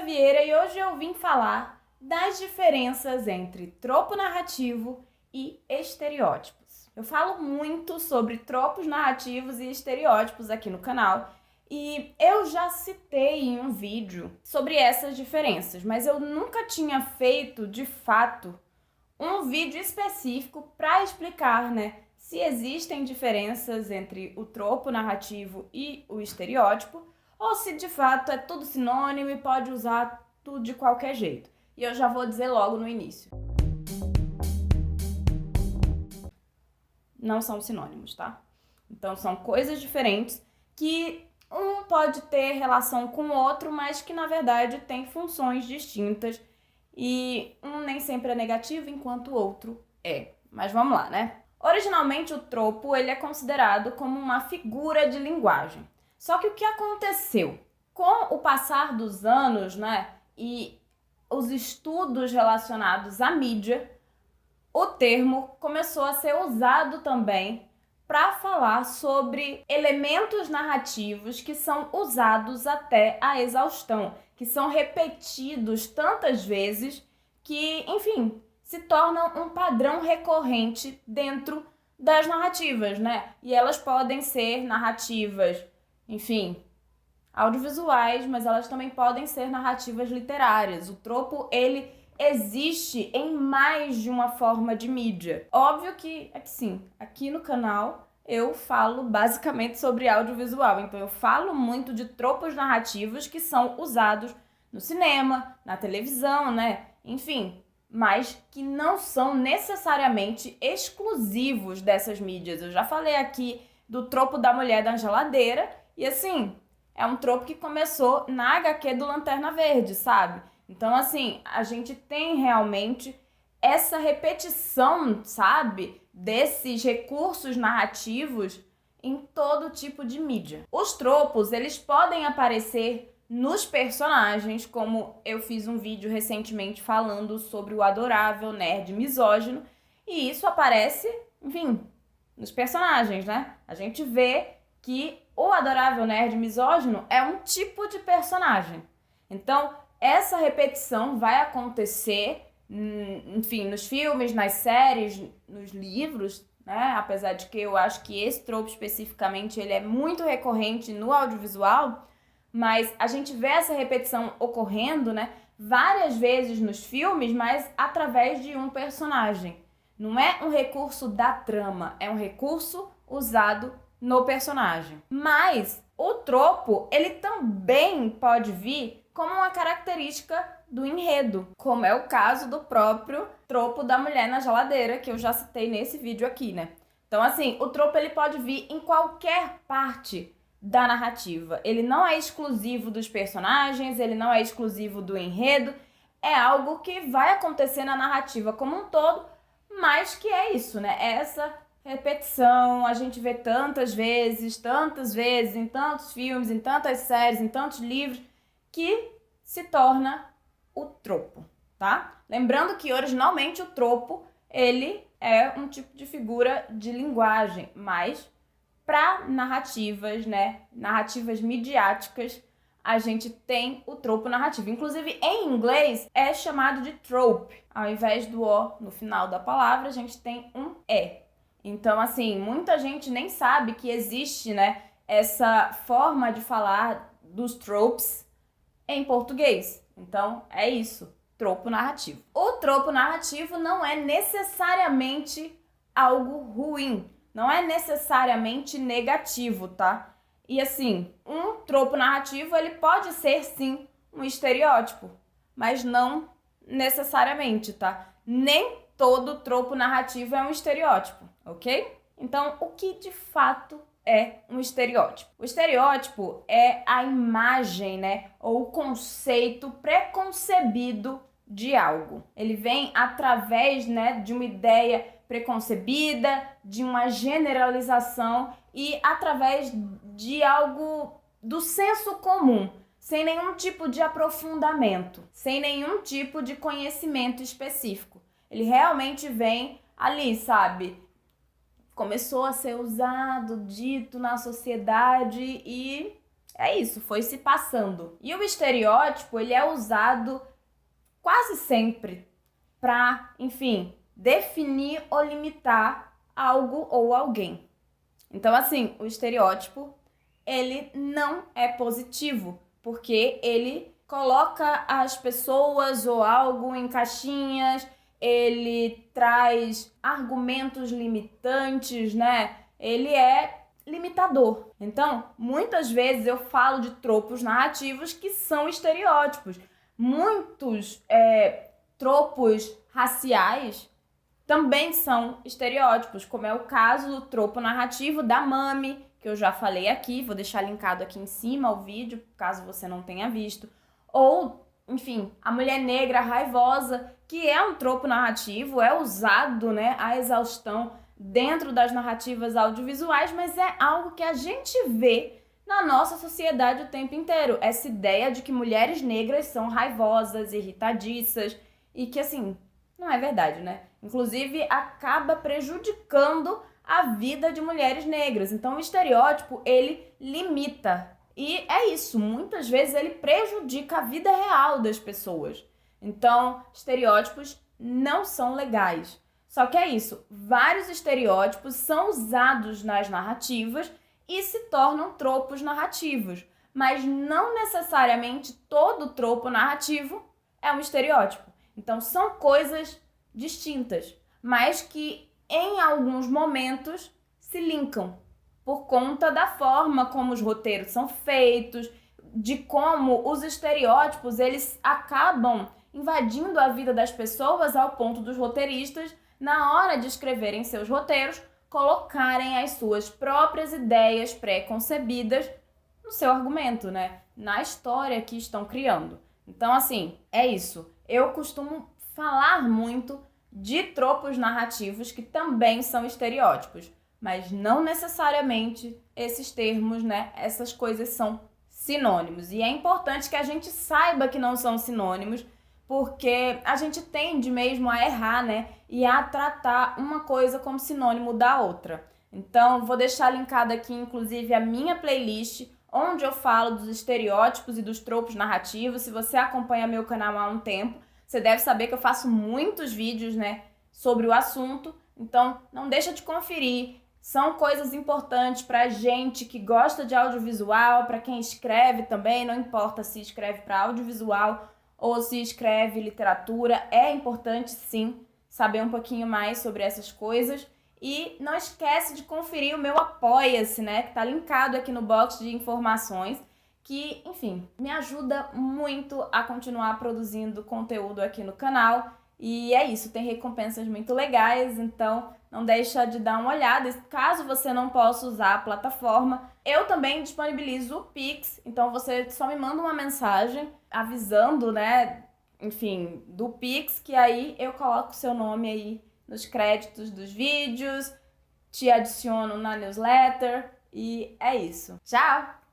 Vieira e hoje eu vim falar das diferenças entre tropo narrativo e estereótipos. Eu falo muito sobre tropos narrativos e estereótipos aqui no canal e eu já citei em um vídeo sobre essas diferenças, mas eu nunca tinha feito, de fato, um vídeo específico para explicar, se existem diferenças entre o tropo narrativo e o estereótipo, ou se de fato é tudo sinônimo e pode usar tudo de qualquer jeito. E eu já vou dizer logo no início. Não são sinônimos, tá? Então são coisas diferentes que um pode ter relação com o outro, mas que na verdade tem funções distintas e um nem sempre é negativo enquanto o outro é. Mas vamos lá, Originalmente o tropo ele é considerado como uma figura de linguagem. Só que o que aconteceu? Com o passar dos anos, e os estudos relacionados à mídia, o termo começou a ser usado também para falar sobre elementos narrativos que são usados até a exaustão, que são repetidos tantas vezes que, enfim, se tornam um padrão recorrente dentro das narrativas, E elas podem ser narrativas, enfim, audiovisuais, mas elas também podem ser narrativas literárias. O tropo, ele existe em mais de uma forma de mídia. Óbvio que, sim, aqui no canal eu falo basicamente sobre audiovisual, então eu falo muito de tropos narrativos que são usados no cinema, na televisão, Enfim, mas que não são necessariamente exclusivos dessas mídias. Eu já falei aqui do tropo da mulher da geladeira e, assim, é um tropo que começou na HQ do Lanterna Verde, sabe? Então, assim, a gente tem realmente essa repetição, sabe? Desses recursos narrativos em todo tipo de mídia. Os tropos, eles podem aparecer nos personagens, como eu fiz um vídeo recentemente falando sobre o adorável nerd misógino, e isso aparece, enfim, nos personagens, A gente vê que o adorável nerd misógino é um tipo de personagem. Então, essa repetição vai acontecer, enfim, nos filmes, nas séries, nos livros, Apesar de que eu acho que esse tropo especificamente ele é muito recorrente no audiovisual, mas a gente vê essa repetição ocorrendo, várias vezes nos filmes, mas através de um personagem. Não é um recurso da trama, é um recurso usado no personagem. Mas o tropo, ele também pode vir como uma característica do enredo, como é o caso do próprio tropo da mulher na geladeira, que eu já citei nesse vídeo aqui, Então, assim, o tropo ele pode vir em qualquer parte da narrativa. Ele não é exclusivo dos personagens, ele não é exclusivo do enredo, é algo que vai acontecer na narrativa como um todo, mas que é isso, Essa repetição, a gente vê tantas vezes, em tantos filmes, em tantas séries, em tantos livros, que se torna o tropo, tá? Lembrando que originalmente o tropo, ele é um tipo de figura de linguagem, mas para narrativas, narrativas midiáticas, a gente tem o tropo narrativo. Inclusive, em inglês, é chamado de trope. Ao invés do O no final da palavra, a gente tem um E. Então, assim, muita gente nem sabe que existe, essa forma de falar dos tropes em português. Então, é isso, tropo narrativo. O tropo narrativo não é necessariamente algo ruim, não é necessariamente negativo, tá? E assim, um tropo narrativo, ele pode ser sim um estereótipo, mas não necessariamente, tá? Nem todo tropo narrativo é um estereótipo, ok? Então, o que de fato é um estereótipo? O estereótipo é a imagem, ou o conceito preconcebido de algo. Ele vem através, de uma ideia preconcebida, de uma generalização e através de algo do senso comum, sem nenhum tipo de aprofundamento, sem nenhum tipo de conhecimento específico. Ele realmente vem ali, sabe? Começou a ser usado, dito na sociedade e é isso, foi se passando. E o estereótipo, ele é usado quase sempre para, enfim, definir ou limitar algo ou alguém. Então, assim, o estereótipo, ele não é positivo, porque ele coloca as pessoas ou algo em caixinhas, ele traz argumentos limitantes, né? Ele é limitador. Então, muitas vezes eu falo de tropos narrativos que são estereótipos. Muitos tropos raciais também são estereótipos, como é o caso do tropo narrativo da mami, que eu já falei aqui, vou deixar linkado aqui em cima o vídeo, caso você não tenha visto. Ou, enfim, a mulher negra raivosa, que é um tropo narrativo, é usado, né, à exaustão dentro das narrativas audiovisuais, mas é algo que a gente vê na nossa sociedade o tempo inteiro. Essa ideia de que mulheres negras são raivosas, irritadiças, e que, assim, não é verdade, né? Inclusive, acaba prejudicando a vida de mulheres negras. Então, o estereótipo, ele limita. E é isso, muitas vezes ele prejudica a vida real das pessoas. Então, estereótipos não são legais. Só que é isso, vários estereótipos são usados nas narrativas e se tornam tropos narrativos. Mas não necessariamente todo tropo narrativo é um estereótipo. Então, são coisas distintas, mas que em alguns momentos se linkam por conta da forma como os roteiros são feitos, de como os estereótipos eles acabam invadindo a vida das pessoas ao ponto dos roteiristas, na hora de escreverem seus roteiros, colocarem as suas próprias ideias pré-concebidas no seu argumento, né? Na história que estão criando. Então, assim, é isso. Eu costumo falar muito de tropos narrativos que também são estereótipos, mas não necessariamente esses termos, né? Essas coisas são sinônimos. E é importante que a gente saiba que não são sinônimos, porque a gente tende mesmo a errar, né? E a tratar uma coisa como sinônimo da outra. Então, vou deixar linkado aqui, inclusive, a minha playlist, onde eu falo dos estereótipos e dos tropos narrativos. Se você acompanha meu canal há um tempo, você deve saber que eu faço muitos vídeos, né, sobre o assunto. Então, não deixa de conferir. São coisas importantes para gente que gosta de audiovisual, para quem escreve também, não importa se escreve para audiovisual ou se escreve literatura, é importante sim saber um pouquinho mais sobre essas coisas. E não esquece de conferir o meu Apoia-se, né, que tá linkado aqui no box de informações, que, enfim, me ajuda muito a continuar produzindo conteúdo aqui no canal. E é isso, tem recompensas muito legais, então não deixa de dar uma olhada. Caso você não possa usar a plataforma, eu também disponibilizo o Pix, então você só me manda uma mensagem avisando, né, enfim, do Pix, que aí eu coloco o seu nome aí nos créditos dos vídeos, te adiciono na newsletter e é isso. Tchau!